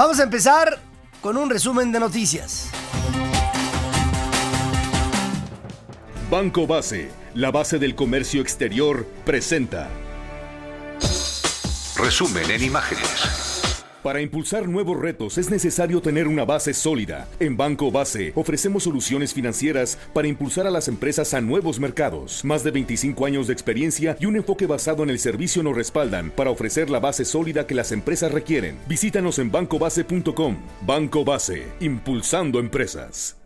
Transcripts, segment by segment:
Vamos a empezar con un resumen de noticias. Banco Base, la base del comercio exterior, presenta. Resumen en imágenes. Para impulsar nuevos retos es necesario tener una base sólida. En Banco Base ofrecemos soluciones financieras para impulsar a las empresas a nuevos mercados. Más de 25 años de experiencia y un enfoque basado en el servicio nos respaldan para ofrecer la base sólida que las empresas requieren. Visítanos en bancobase.com. Banco Base, impulsando empresas.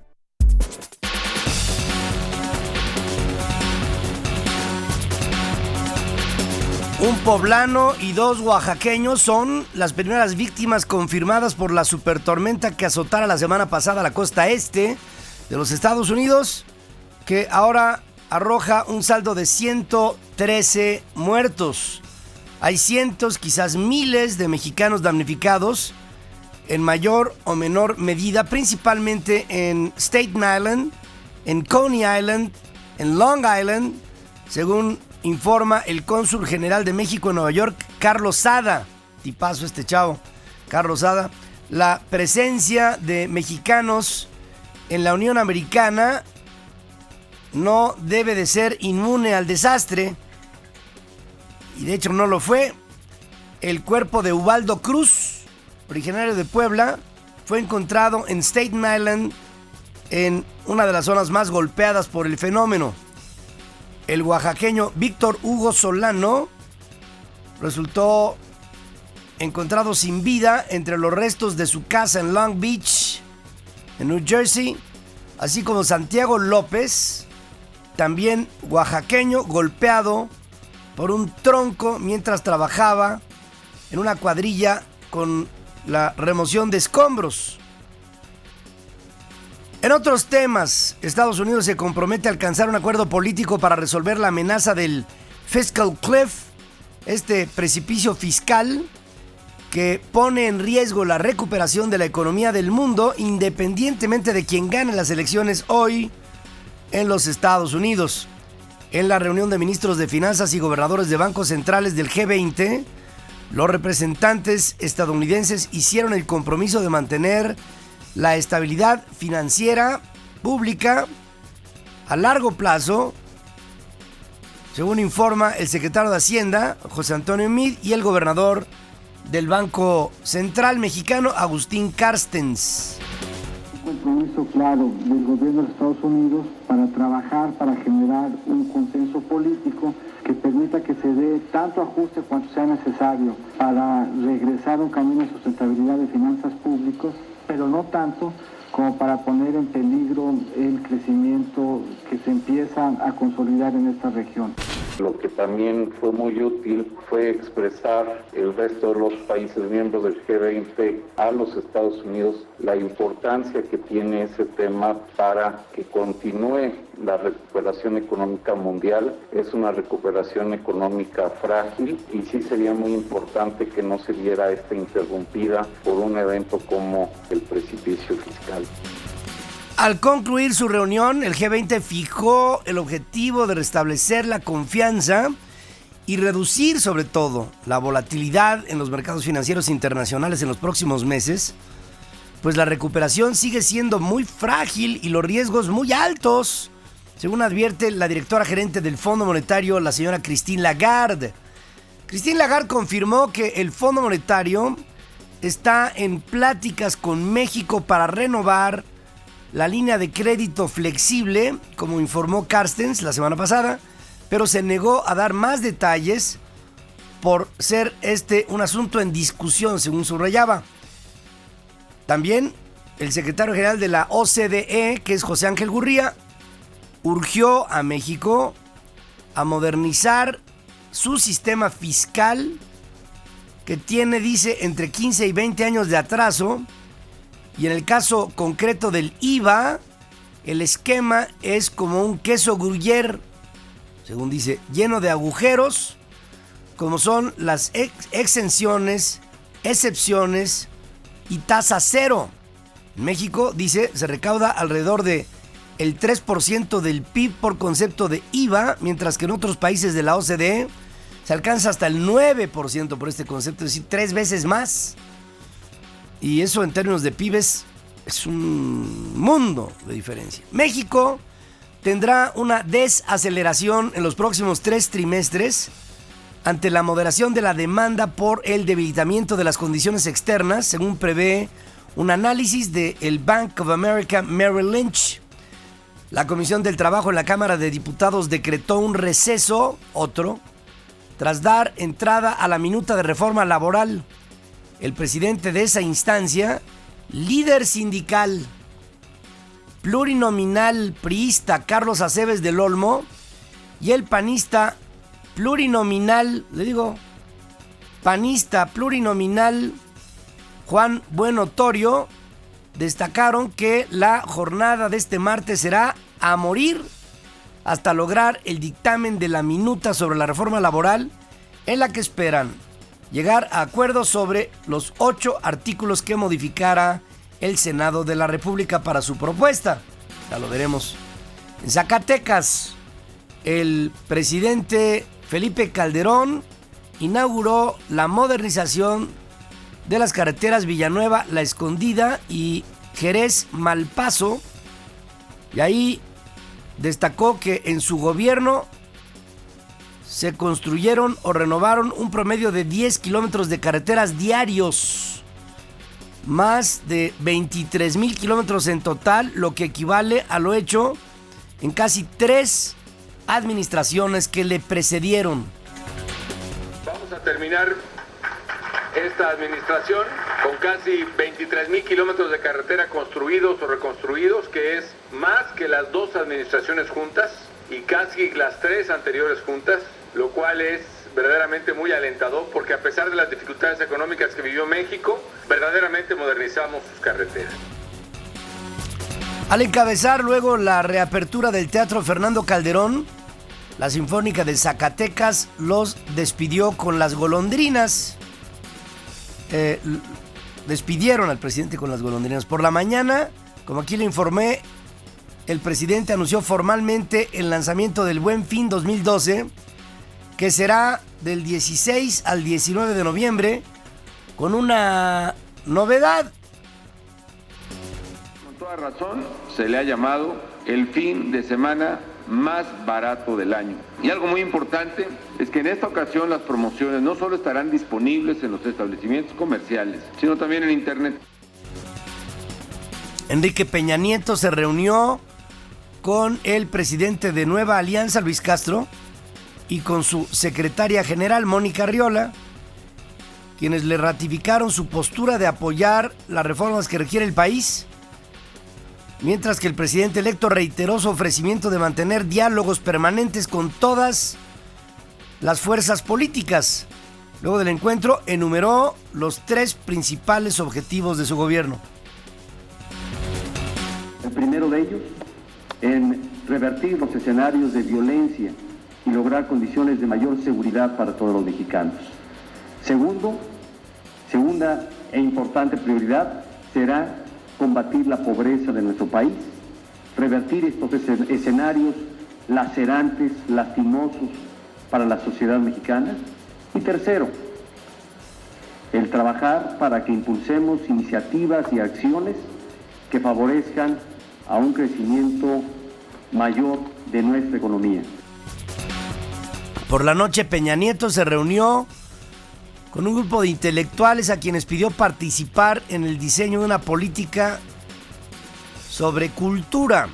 Un poblano y 2 oaxaqueños son las primeras víctimas confirmadas por la supertormenta que azotara la semana pasada la costa este de los Estados Unidos, que ahora arroja un saldo de 113 muertos. Hay cientos, quizás miles de mexicanos damnificados en mayor o menor medida, principalmente en Staten Island, en Coney Island, en Long Island, según informa el cónsul general de México en Nueva York, Carlos Sada. Tipazo este chavo, Carlos Sada. La presencia de mexicanos en la Unión Americana no debe de ser inmune al desastre. Y de hecho no lo fue. El cuerpo de Ubaldo Cruz, originario de Puebla, fue encontrado en Staten Island, en una de las zonas más golpeadas por el fenómeno. El oaxaqueño Víctor Hugo Solano resultó encontrado sin vida entre los restos de su casa en Long Beach, en New Jersey, así como Santiago López, también oaxaqueño, golpeado por un tronco mientras trabajaba en una cuadrilla con la remoción de escombros. En otros temas, Estados Unidos se compromete a alcanzar un acuerdo político para resolver la amenaza del Fiscal Cliff, este precipicio fiscal que pone en riesgo la recuperación de la economía del mundo, independientemente de quién gane las elecciones hoy en los Estados Unidos. En la reunión de ministros de finanzas y gobernadores de bancos centrales del G20, los representantes estadounidenses hicieron el compromiso de mantener la estabilidad financiera pública a largo plazo, según informa el secretario de Hacienda, José Antonio Meade, y el gobernador del Banco Central Mexicano, Agustín Carstens. Un compromiso claro del gobierno de Estados Unidos para trabajar, para generar un consenso político que permita que se dé tanto ajuste cuanto sea necesario para regresar a un camino de sustentabilidad de finanzas públicas, pero no tanto como para poner en peligro el crecimiento que se empieza a consolidar en esta región. Lo que también fue muy útil fue expresar el resto de los países miembros del G20 a los Estados Unidos la importancia que tiene ese tema para que continúe la recuperación económica mundial. Es una recuperación económica frágil y sí sería muy importante que no se viera esta interrumpida por un evento como el precipicio fiscal. Al concluir su reunión, el G20 fijó el objetivo de restablecer la confianza y reducir, sobre todo, la volatilidad en los mercados financieros internacionales en los próximos meses, pues la recuperación sigue siendo muy frágil y los riesgos muy altos, según advierte la directora gerente del Fondo Monetario, la señora Christine Lagarde. Christine Lagarde confirmó que el Fondo Monetario está en pláticas con México para renovar la línea de crédito flexible, como informó Carstens la semana pasada, pero se negó a dar más detalles por ser un asunto en discusión, según subrayaba. También el secretario general de la OCDE, que es José Ángel Gurría, urgió a México a modernizar su sistema fiscal, que tiene, dice, entre 15 y 20 años de atraso. Y en el caso concreto del IVA, el esquema es como un queso gruyère, según dice, lleno de agujeros, como son las exenciones, excepciones y tasa cero. En México, dice, se recauda alrededor de el 3% del PIB por concepto de IVA, mientras que en otros países de la OCDE se alcanza hasta el 9% por este concepto, es decir, 3 veces más. Y eso en términos de PIB es un mundo de diferencia. México tendrá una desaceleración en los próximos 3 trimestres ante la moderación de la demanda por el debilitamiento de las condiciones externas, según prevé un análisis del Bank of America Merrill Lynch. La Comisión del Trabajo en la Cámara de Diputados decretó un receso, tras dar entrada a la minuta de reforma laboral. El presidente de esa instancia, líder sindical plurinominal priista Carlos Aceves del Olmo y el panista panista plurinominal Juan Bueno Torio destacaron que la jornada de este martes será a morir hasta lograr el dictamen de la minuta sobre la reforma laboral, en la que esperan llegar a acuerdos sobre los 8 artículos que modificara el Senado de la República para su propuesta. Ya lo veremos. En Zacatecas, el presidente Felipe Calderón inauguró la modernización de las carreteras Villanueva, La Escondida y Jerez Malpaso, y ahí destacó que en su gobierno se construyeron o renovaron un promedio de 10 kilómetros de carreteras diarios, más de 23,000 kilómetros en total, lo que equivale a lo hecho en casi 3 administraciones que le precedieron. Vamos a terminar esta administración con casi 23,000 kilómetros de carretera construidos o reconstruidos, que es más que las 2 administraciones juntas y casi las 3 anteriores juntas, lo cual es verdaderamente muy alentador, porque a pesar de las dificultades económicas que vivió México, verdaderamente modernizamos sus carreteras. Al encabezar luego la reapertura del Teatro Fernando Calderón, la Sinfónica de Zacatecas los despidió con las golondrinas. Despidieron al presidente con las golondrinas. Por la mañana, como aquí le informé, el presidente anunció formalmente el lanzamiento del Buen Fin 2012, que será del 16 al 19 de noviembre, con una novedad. Con toda razón, se le ha llamado el fin de semana más barato del año. Y algo muy importante es que en esta ocasión las promociones no solo estarán disponibles en los establecimientos comerciales, sino también en internet. Enrique Peña Nieto se reunió con el presidente de Nueva Alianza, Luis Castro, y con su secretaria general, Mónica Arriola, quienes le ratificaron su postura de apoyar las reformas que requiere el país, mientras que el presidente electo reiteró su ofrecimiento de mantener diálogos permanentes con todas las fuerzas políticas. Luego del encuentro, enumeró los 3 principales objetivos de su gobierno. El primero de ellos, en revertir los escenarios de violencia y lograr condiciones de mayor seguridad para todos los mexicanos. Segunda e importante prioridad será combatir la pobreza de nuestro país, revertir estos escenarios lacerantes, lastimosos para la sociedad mexicana. Y tercero, el trabajar para que impulsemos iniciativas y acciones que favorezcan a un crecimiento mayor de nuestra economía. Por la noche, Peña Nieto se reunió con un grupo de intelectuales a quienes pidió participar en el diseño de una política sobre cultura.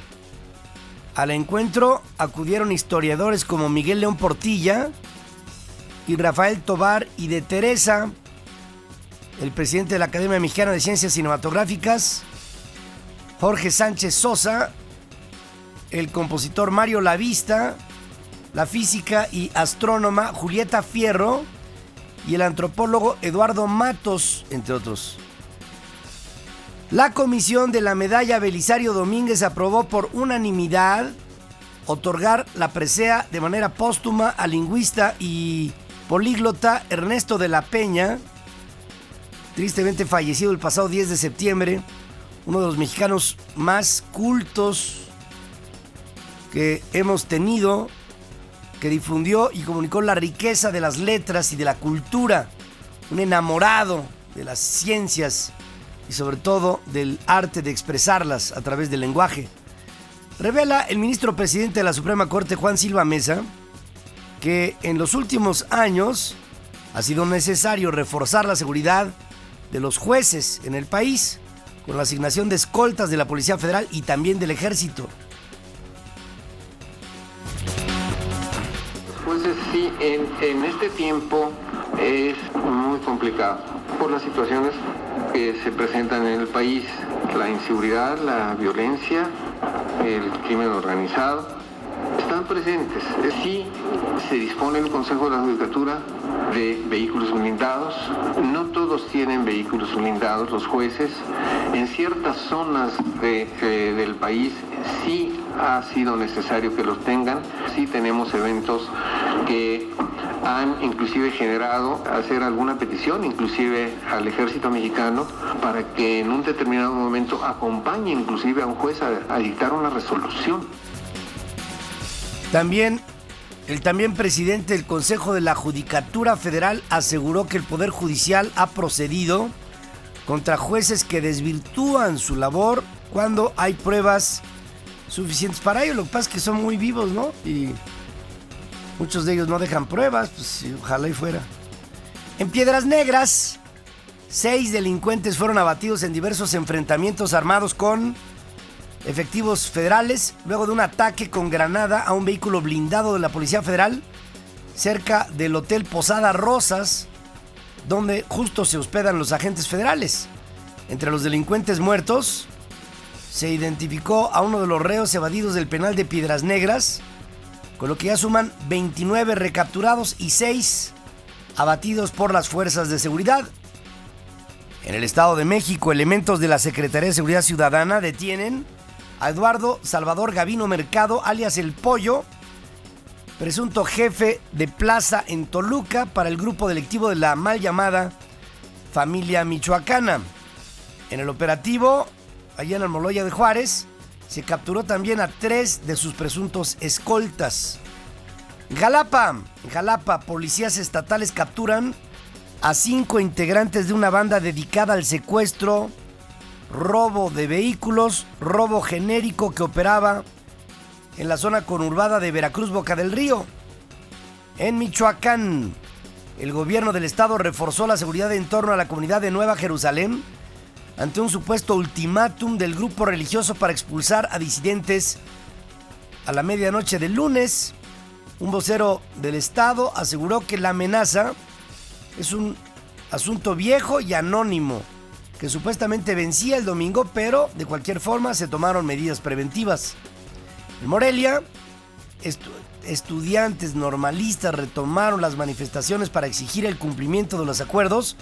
Al encuentro acudieron historiadores como Miguel León Portilla y Rafael Tovar y de Teresa, el presidente de la Academia Mexicana de Ciencias Cinematográficas, Jorge Sánchez Sosa, el compositor Mario Lavista, la física y astrónoma Julieta Fierro y el antropólogo Eduardo Matos, entre otros. La comisión de la medalla Belisario Domínguez aprobó por unanimidad otorgar la presea de manera póstuma al lingüista y políglota Ernesto de la Peña, tristemente fallecido el pasado 10 de septiembre, uno de los mexicanos más cultos que hemos tenido, que difundió y comunicó la riqueza de las letras y de la cultura, un enamorado de las ciencias y sobre todo del arte de expresarlas a través del lenguaje. Revela el ministro presidente de la Suprema Corte, Juan Silva Mesa, que en los últimos años ha sido necesario reforzar la seguridad de los jueces en el país con la asignación de escoltas de la Policía Federal y también del Ejército. Los jueces sí, en este tiempo es muy complicado por las situaciones que se presentan en el país, la inseguridad, la violencia, el crimen organizado. Están presentes. Sí se dispone el Consejo de la Judicatura de vehículos blindados. No todos tienen vehículos blindados los jueces. En ciertas zonas del país sí ha sido necesario que los tengan. Sí tenemos eventos que han inclusive generado hacer alguna petición, inclusive al Ejército Mexicano, para que en un determinado momento acompañe inclusive a un juez a dictar una resolución. El también presidente del Consejo de la Judicatura Federal aseguró que el Poder Judicial ha procedido contra jueces que desvirtúan su labor cuando hay pruebas suficientes para ello. Lo que pasa es que son muy vivos, ¿no? Y muchos de ellos no dejan pruebas, pues ojalá y fuera. En Piedras Negras, 6 delincuentes fueron abatidos en diversos enfrentamientos armados con efectivos federales luego de un ataque con granada a un vehículo blindado de la Policía Federal cerca del Hotel Posada Rosas, donde justo se hospedan los agentes federales. Entre los delincuentes muertos se identificó a uno de los reos evadidos del penal de Piedras Negras, con lo que ya suman 29 recapturados y 6 abatidos por las fuerzas de seguridad. En el Estado de México, elementos de la Secretaría de Seguridad Ciudadana detienen a Eduardo Salvador Gavino Mercado, alias El Pollo, presunto jefe de plaza en Toluca para el grupo delictivo de la mal llamada Familia Michoacana. En el operativo, allá en Almoloya de Juárez, se capturó también a 3 de sus presuntos escoltas. En Jalapa, policías estatales capturan a 5 integrantes de una banda dedicada al secuestro, robo de vehículos, robo genérico que operaba en la zona conurbada de Veracruz, Boca del Río. En Michoacán, el gobierno del estado reforzó la seguridad en torno a la comunidad de Nueva Jerusalén ante un supuesto ultimátum del grupo religioso para expulsar a disidentes a la medianoche del lunes. Un vocero del estado aseguró que la amenaza es un asunto viejo y anónimo que supuestamente vencía el domingo, pero de cualquier forma se tomaron medidas preventivas. En Morelia, estudiantes normalistas retomaron las manifestaciones para exigir el cumplimiento de los acuerdos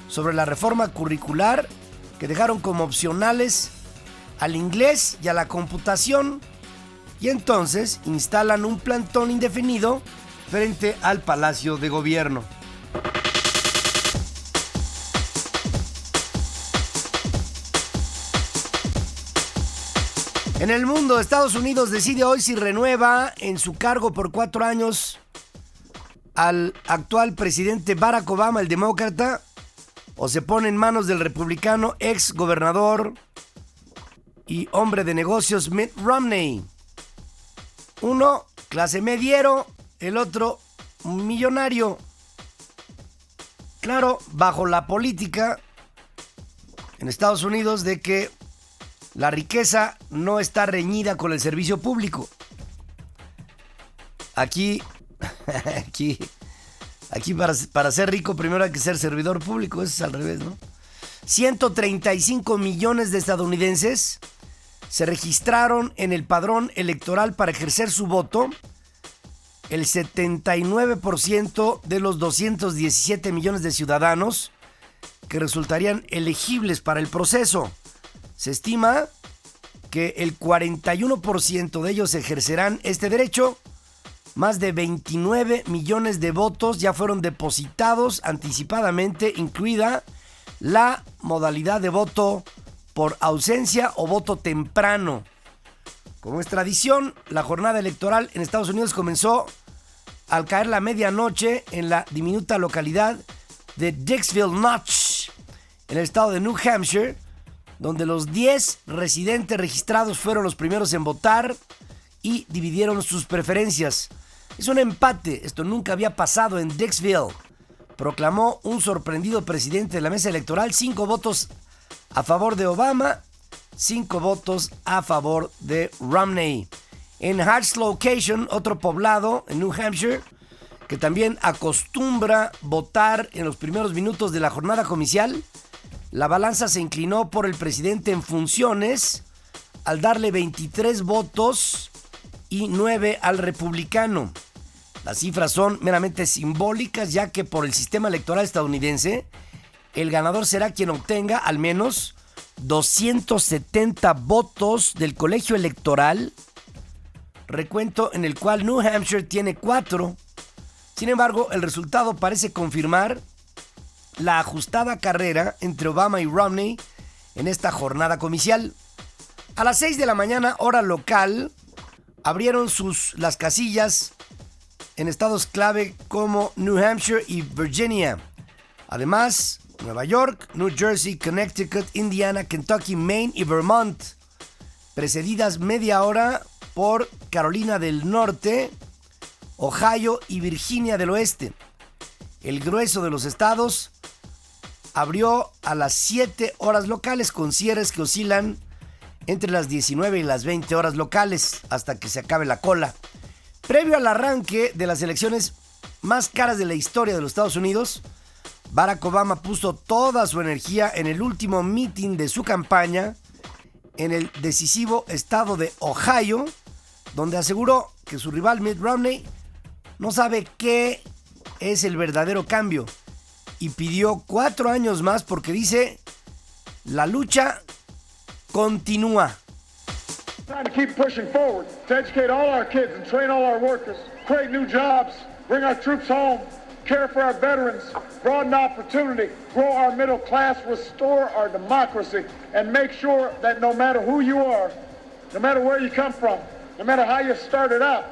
sobre la reforma curricular que dejaron como opcionales al inglés y a la computación, y entonces instalan un plantón indefinido frente al Palacio de Gobierno. En el mundo, Estados Unidos decide hoy si renueva en su cargo por 4 años al actual presidente Barack Obama, el demócrata, o se pone en manos del republicano ex gobernador y hombre de negocios Mitt Romney. Uno, clase mediero, el otro, millonario. Claro, bajo la política en Estados Unidos de que la riqueza no está reñida con el servicio público. Aquí para ser rico primero hay que ser servidor público, eso es al revés, ¿no? 135 millones de estadounidenses se registraron en el padrón electoral para ejercer su voto. El 79% de los 217 millones de ciudadanos que resultarían elegibles para el proceso. Se estima que el 41% de ellos ejercerán este derecho. Más de 29 millones de votos ya fueron depositados anticipadamente, incluida la modalidad de voto por ausencia o voto temprano. Como es tradición, la jornada electoral en Estados Unidos comenzó al caer la medianoche en la diminuta localidad de Dixville Notch, en el estado de New Hampshire, donde los 10 residentes registrados fueron los primeros en votar y dividieron sus preferencias. Es un empate, esto nunca había pasado en Dixville, proclamó un sorprendido presidente de la mesa electoral. 5 votos a favor de Obama, 5 votos a favor de Romney. En Hatch Location, otro poblado en New Hampshire, que también acostumbra votar en los primeros minutos de la jornada comicial, la balanza se inclinó por el presidente en funciones al darle 23 votos y 9 al republicano. Las cifras son meramente simbólicas, ya que por el sistema electoral estadounidense, el ganador será quien obtenga al menos 270 votos del colegio electoral, recuento en el cual New Hampshire tiene 4. Sin embargo, el resultado parece confirmar la ajustada carrera entre Obama y Romney en esta jornada comicial. A las 6 de la mañana, hora local, abrieron las casillas en estados clave como New Hampshire y Virginia. Además, Nueva York, New Jersey, Connecticut, Indiana, Kentucky, Maine y Vermont, precedidas media hora por Carolina del Norte, Ohio y Virginia del Oeste. El grueso de los estados abrió a las 7 horas locales, con cierres que oscilan entre las 19 y las 20 horas locales hasta que se acabe la cola. Previo al arranque de las elecciones más caras de la historia de los Estados Unidos, Barack Obama puso toda su energía en el último meeting de su campaña en el decisivo estado de Ohio, donde aseguró que su rival Mitt Romney no sabe qué es el verdadero cambio y pidió 4 años más porque dice: la lucha continúa. Time to keep pushing forward, to educate all our kids and train all our workers, create new jobs, bring our troops home, care for our veterans, broaden opportunity, grow our middle class, restore our democracy, and make sure that no matter who you are, no matter where you come from, no matter how you started out,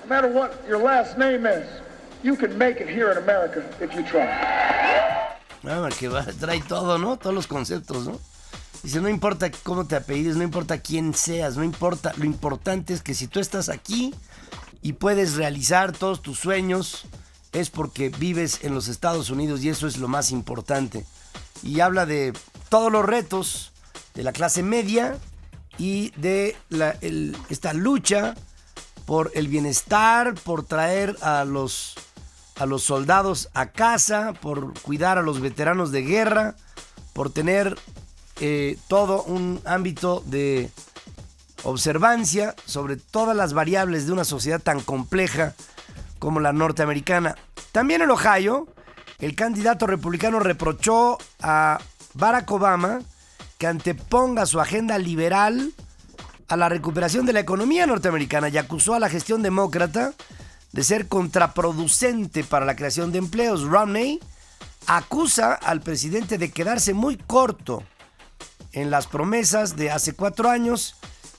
no matter what your last name is, you can make it here in America if you try. Que trae todo, ¿no? Todos los conceptos, ¿no? Dice, no importa cómo te apellides, no importa quién seas, no importa, lo importante es que si tú estás aquí y puedes realizar todos tus sueños, es porque vives en los Estados Unidos y eso es lo más importante. Y habla de todos los retos de la clase media y de esta lucha por el bienestar, por traer a los soldados a casa, por cuidar a los veteranos de guerra, por tener todo un ámbito de observancia sobre todas las variables de una sociedad tan compleja como la norteamericana. También en Ohio, el candidato republicano reprochó a Barack Obama que anteponga su agenda liberal a la recuperación de la economía norteamericana y acusó a la gestión demócrata de ser contraproducente para la creación de empleos. Romney acusa al presidente de quedarse muy corto en las promesas de hace 4 años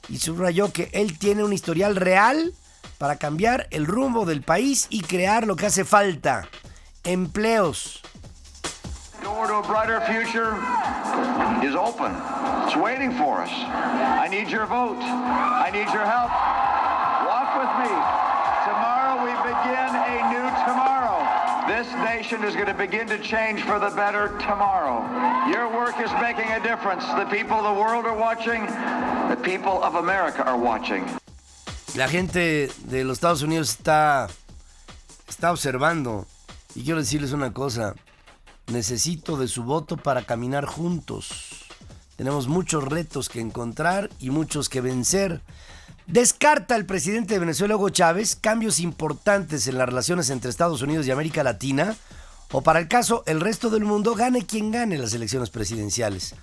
y subrayó que él tiene un historial real para cambiar el rumbo del país y crear lo que hace falta: empleos. The door to a brighter future is open. It's waiting for us. I need your vote. I need your help. Walk with me. Tomorrow we begin a new tomorrow. This nation is going to begin to change for the better tomorrow. Your work is making a difference. The people of the world are watching. The people of America are watching. La gente de los Estados Unidos está observando. Y quiero decirles una cosa: necesito de su voto para caminar juntos. Tenemos muchos retos que encontrar y muchos que vencer. Descarta el presidente de Venezuela, Hugo Chávez, cambios importantes en las relaciones entre Estados Unidos y América Latina, o para el caso el resto del mundo, gane quien gane las elecciones presidenciales.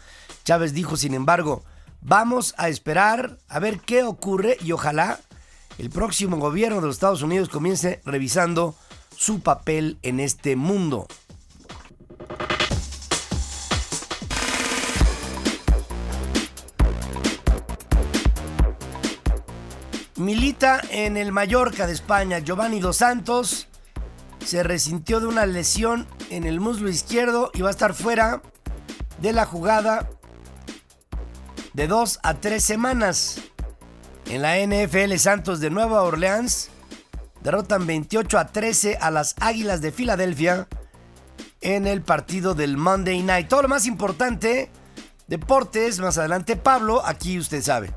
Chávez dijo, sin embargo, vamos a esperar a ver qué ocurre y ojalá el próximo gobierno de los Estados Unidos comience revisando su papel en este mundo. Milita en el Mallorca de España. Giovanni Dos Santos se resintió de una lesión en el muslo izquierdo y va a estar fuera de la jugada de 2 a 3 semanas. En la NFL, Santos de Nueva Orleans derrotan 28-13 a las Águilas de Filadelfia en el partido del Monday Night. Todo lo más importante, deportes, más adelante Pablo, aquí usted sabe.